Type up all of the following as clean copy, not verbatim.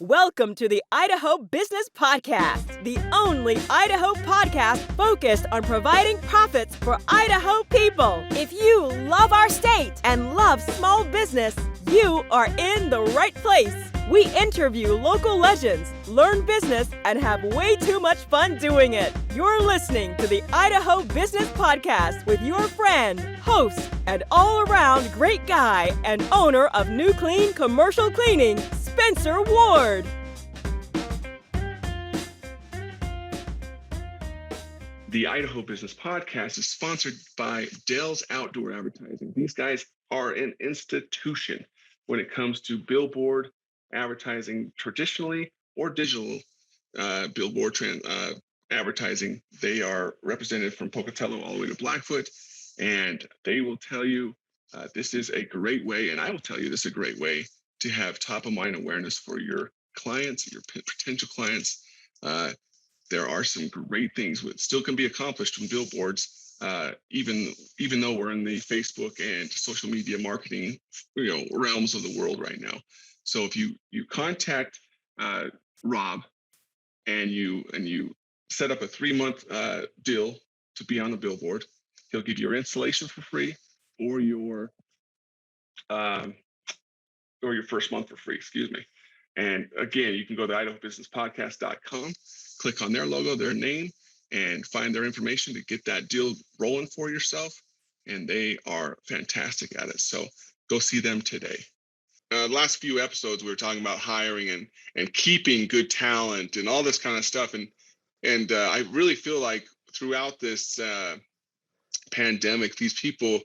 Welcome to the Idaho Business Podcast, the only Idaho podcast focused on providing profits for Idaho people. If you love our state and love small business, you are in the right place. We interview local legends, learn business, and have way too much fun doing it. You're listening to the Idaho Business Podcast with your friend, host, and all-around great guy and owner of New Clean Commercial Cleaning, Spencer Ward. The Idaho Business Podcast is sponsored by Dell's Outdoor Advertising. These guys are an institution when it comes to billboard advertising, traditionally or digital billboard advertising. They are represented from Pocatello all the way to Blackfoot, and they will tell you this is a great way, and I will tell you this is a great way to have top-of-mind awareness for your clients, your potential clients. There are some great things that still can be accomplished from billboards, even though we're in the Facebook and social media marketing, realms of the world right now. So if you contact Rob and you set up a 3-month deal to be on the billboard, he'll give you your installation for free or your first month for free, excuse me. And again, you can go to idahobusinesspodcast.com, click on their logo, their name, and find their information to get that deal rolling for yourself. And they are fantastic at it. So go see them today. Last few episodes, we were talking about hiring and keeping good talent and all this kind of stuff. And I really feel like throughout this pandemic, these people,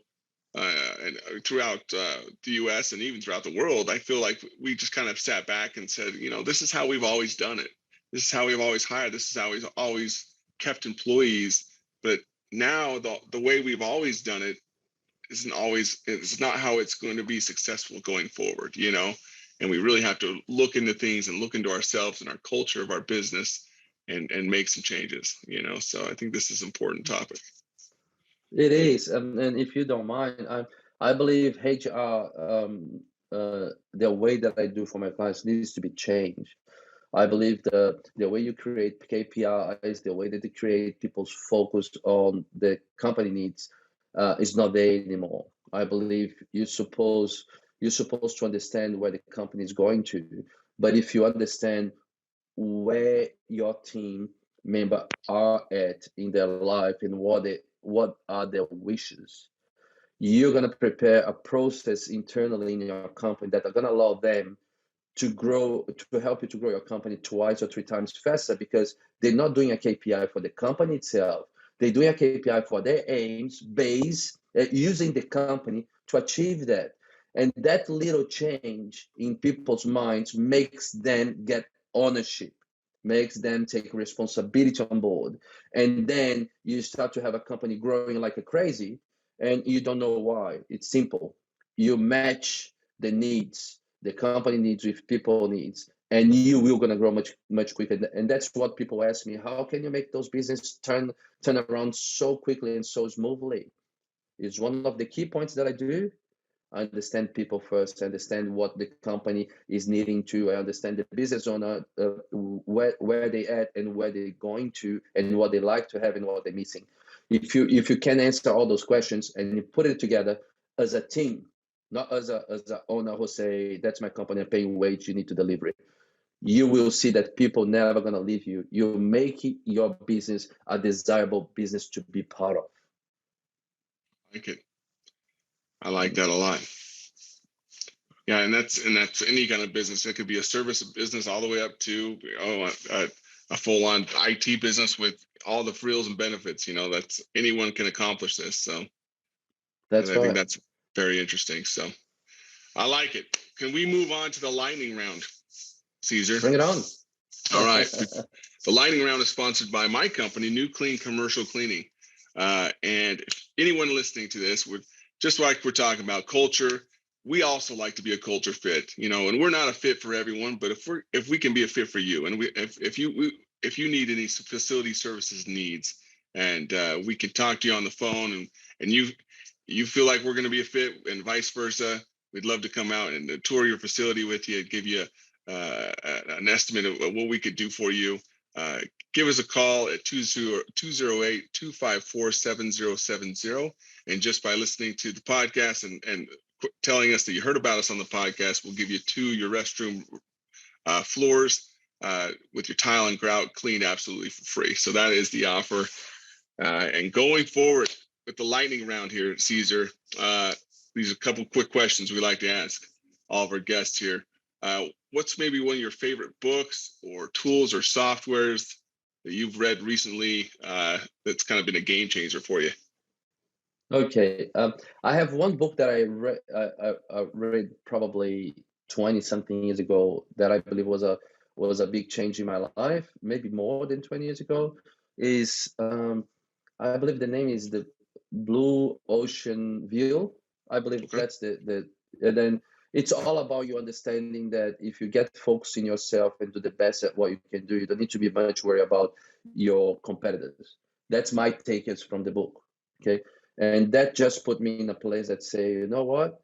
and throughout the U.S. and even throughout the world, I feel like we just kind of sat back and said, this is how we've always done it. This is how we've always hired. This is how we've always kept employees. But now the way we've always done it it's not how it's going to be successful going forward, and we really have to look into things and look into ourselves and our culture of our business and make some changes, So I think this is an important topic. It is, and if you don't mind, I believe HR, the way that I do for my clients needs to be changed. I believe the way you create KPIs, the way that you create people's focus on the company needs, is not there anymore. I believe you're supposed to understand where the company is going to, but if you understand where your team member are at in their life and what are their wishes, you're going to prepare a process internally in your company that are going to allow them to help you to grow your company 2 or 3 times faster, because they're not doing a KPI for the company itself. They're doing a KPI for their aims based using the company to achieve that. And that little change in people's minds makes them get ownership, makes them take responsibility on board. And then you start to have a company growing like a crazy, and you don't know why. It's simple. You match the needs, the company needs with people needs, and you will going to grow much, much quicker. And that's what people ask me, how can you make those business turn around so quickly and so smoothly? It's one of the key points that I do. I understand people first, I understand what the company is needing to, I understand the business owner, where they at and where they're going to and what they like to have and what they're missing. If you can answer all those questions and you put it together as a team, not as a owner who say, that's my company, I'm paying wage, you need to deliver it, you will see that people never going to leave you. You make your business a desirable business to be part of. I like that a lot. Yeah, and that's any kind of business. It could be a service business all the way up to a full-on IT business with all the frills and benefits. That's anyone can accomplish this. So I think that's very interesting. So I like it. Can we move on to the lightning round, Cesar? Bring it on. All right. The lightning round is sponsored by my company, New Clean Commercial Cleaning. And if anyone listening to this would, just like we're talking about culture, we also like to be a culture fit, and we're not a fit for everyone, but if we can be a fit for you, and if you need any facility services needs, and we can talk to you on the phone, and you feel like we're going to be a fit, and vice versa, we'd love to come out and tour your facility with you, give you an estimate of what we could do for you, give us a call at 208-254-7070. And just by listening to the podcast and telling us that you heard about us on the podcast, we'll give you your restroom floors with your tile and grout cleaned absolutely for free. So that is the offer. And going forward with the lightning round here, Cesar, these are a couple quick questions we like to ask all of our guests here. What's maybe one of your favorite books or tools or softwares that you've read recently that's kind of been a game changer for you? Okay, I have one book that I read probably 20 something years ago that I believe was a big change in my life, maybe more than 20 years ago. Is I believe the name is the Blue Ocean View. I believe Okay. that's and then it's all about you understanding that if you get focused in yourself and do the best at what you can do, you don't need to be much worried about your competitors. That's my take from the book. Okay. And that just put me in a place that say, you know what?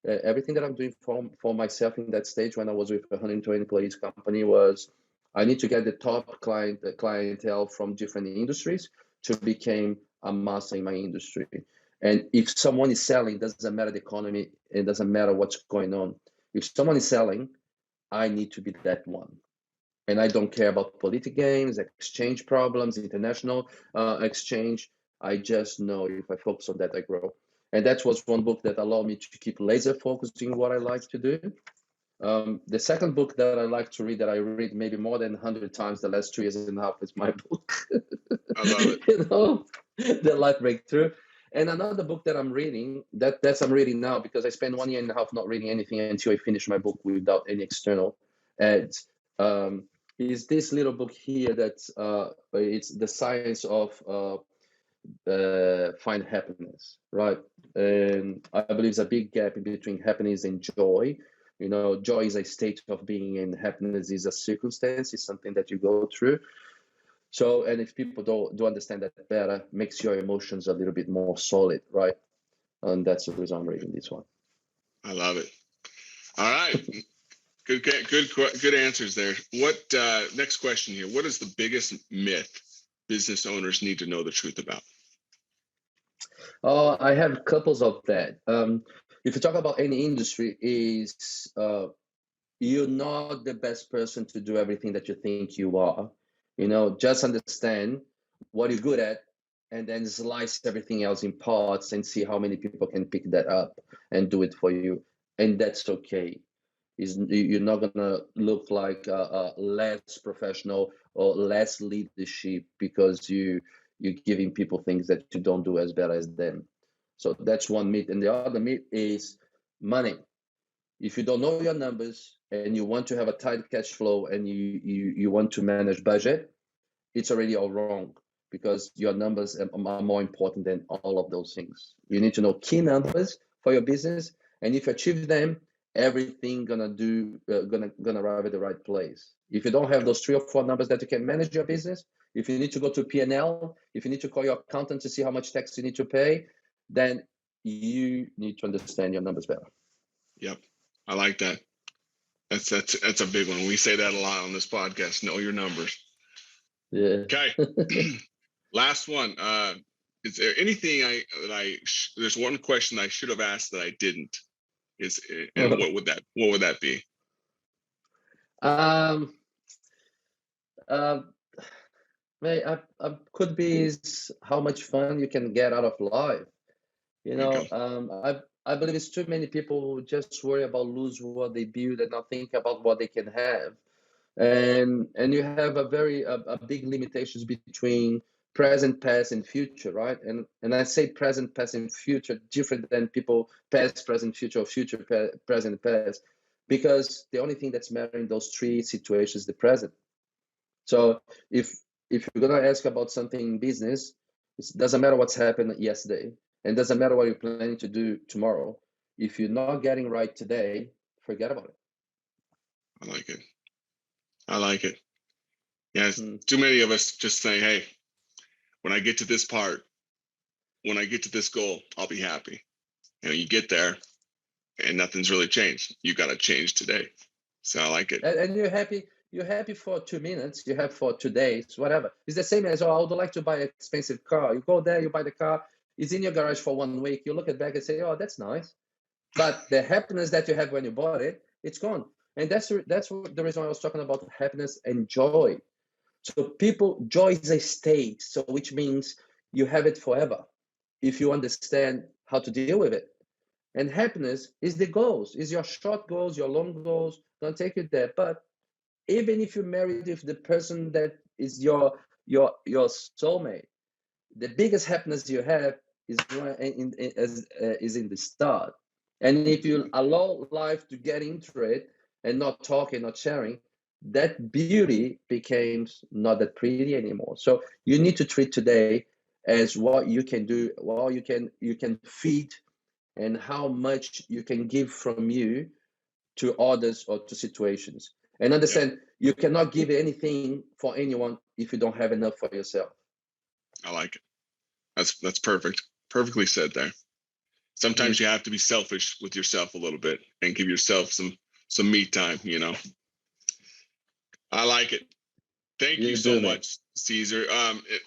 Everything that I'm doing for myself in that stage when I was with a 120 employees company was I need to get the top clientele from different industries to become a master in my industry. And if someone is selling, it doesn't matter the economy, it doesn't matter what's going on. If someone is selling, I need to be that one. And I don't care about political games, exchange problems, international exchange. I just know if I focus on that, I grow. And that was one book that allowed me to keep laser focused in what I like to do. The second book that I like to read, that I read maybe more than 100 times the last 2 years and a half, is my book. I love it. You know, The Life Breakthrough. And another book that I'm reading, that's I'm reading now because I spent 1 year and a half not reading anything until I finished my book without any external ads. Is this little book here that's it's the science of find happiness, right? And I believe there's a big gap in between happiness and joy. You know, joy is a state of being, and happiness is a circumstance, it's something that you go through. So, and if people do understand that better, makes your emotions a little bit more solid, right? And that's the reason I'm reading this one. I love it. All right. Good answers there. What next question here? What is the biggest myth business owners need to know the truth about? I have couples of that. If you talk about any industry, is you're not the best person to do everything that you think you are. You know, just understand what you're good at and then slice everything else in parts and see how many people can pick that up and do it for you. And that's okay. You're not gonna look like less professional or less leadership because you're giving people things that you don't do as bad as them. So that's one myth. And the other myth is money. If you don't know your numbers and you want to have a tight cash flow and you want to manage budget, it's already all wrong because your numbers are more important than all of those things. You need to know key numbers for your business, and if you achieve them, everything gonna arrive at the right place. If you don't have those 3 or 4 numbers that you can manage your business, if you need to go to P&L, if you need to call your accountant to see how much tax you need to pay, then you need to understand your numbers better. Yep, I like that. That's a big one. We say that a lot on this podcast. Know your numbers. Yeah. Okay. Last one. Is there anything there's one question I should have asked that I didn't? And what would that be? I could be is how much fun you can get out of life. You know, I believe it's too many people just worry about lose what they build and not think about what they can have. And you have a big limitations between present, past, and future, right? And I say present, past, and future different than people past, present, future, or future, present, past, because the only thing that's mattering in those 3 situations is the present. So if you're gonna ask about something in business, it doesn't matter what's happened yesterday, and doesn't matter what you're planning to do tomorrow. If you're not getting right today, forget about it. I like it. Yeah, too many of us just say, hey, when I get to this part, when I get to this goal, I'll be happy. You know, you get there and nothing's really changed. You got to change today. So I like it. And you're happy for 2 minutes, you have for 2 days, whatever. It's the same as, oh, I would like to buy an expensive car. You go there, you buy the car, it's in your garage for 1 week, you look at back and say, oh, that's nice. But the happiness that you have when you bought it, it's gone. And that's the reason why I was talking about happiness and joy. So joy is a state, so which means you have it forever if you understand how to deal with it. And happiness is the goals, is your short goals, your long goals, don't take you there. But even if you're married with the person that is your soulmate, the biggest happiness you have is in the start. And if you allow life to get into it and not talking, not sharing, that beauty becomes not that pretty anymore. So you need to treat today as what you can do, what you can feed, and how much you can give from you to others or to situations. And understand you cannot give anything for anyone if you don't have enough for yourself. I like it. That's perfect. Perfectly said there. Sometimes you have to be selfish with yourself a little bit and give yourself some me time, you know. I like it. Thank you so much, Cesar.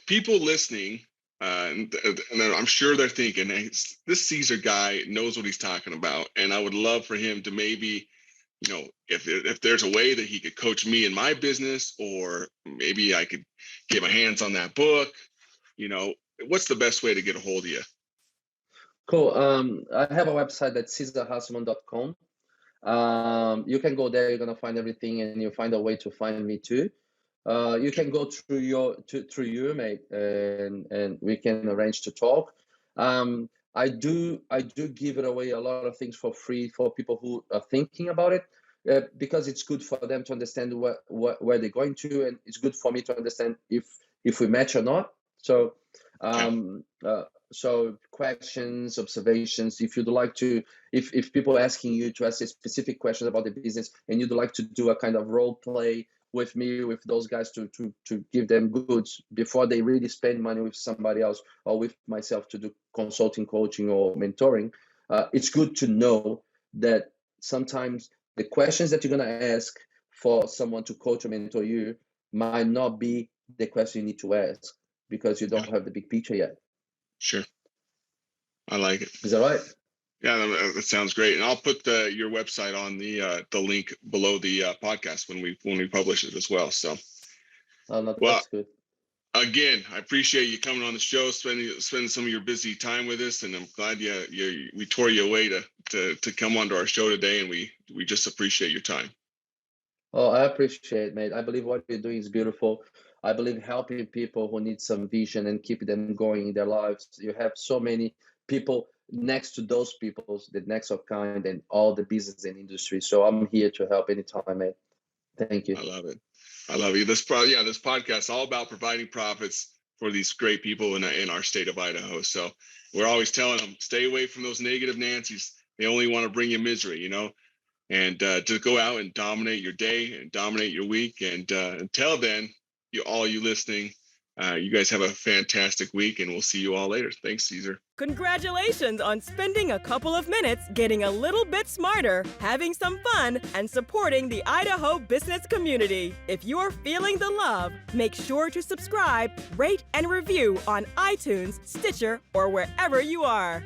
People listening, and I'm sure they're thinking, hey, this Cesar guy knows what he's talking about. And I would love for him to maybe, you know, if there's a way that he could coach me in my business, or maybe I could get my hands on that book, you know, what's the best way to get a hold of you? Cool. I have a website that's CesarHasselmann.com. You can go there, you're going to find everything, and you'll find a way to find me too. You can go through you, mate, and we can arrange to talk. I do give it away a lot of things for free for people who are thinking about it, because it's good for them to understand where they're going to, and it's good for me to understand if we match or not. So so questions, observations, if you'd like to, if people are asking you to ask specific questions about the business, and you'd like to do a kind of role play with me, with those guys, to give them goods before they really spend money with somebody else or with myself to do consulting, coaching, or mentoring, it's good to know that sometimes the questions that you're going to ask for someone to coach or mentor you might not be the question you need to ask, because you don't have the big picture yet. Sure. I like it. Is that right? Yeah, that sounds great. And I'll put your website on the link below the podcast when we publish it as well. So, that's good. Again, I appreciate you coming on the show, spending some of your busy time with us, and I'm glad we tore you away to come onto our show today, and we just appreciate your time. Oh, I appreciate it, mate. I believe what you're doing is beautiful. I believe helping people who need some vision and keep them going in their lives. You have so many people next to those people, the next of kind, and all the business and industry. So I'm here to help anytime, mate. Thank you. I love it. I love you. This podcast is all about providing profits for these great people in our state of Idaho. So we're always telling them, stay away from those negative Nancys. They only want to bring you misery, you know, and to go out and dominate your day and dominate your week. And until then, all you listening, you guys have a fantastic week, and we'll see you all later. Thanks, Cesar. Congratulations on spending a couple of minutes getting a little bit smarter, having some fun, and supporting the Idaho business community. If you're feeling the love, make sure to subscribe, rate, and review on iTunes, Stitcher, or wherever you are.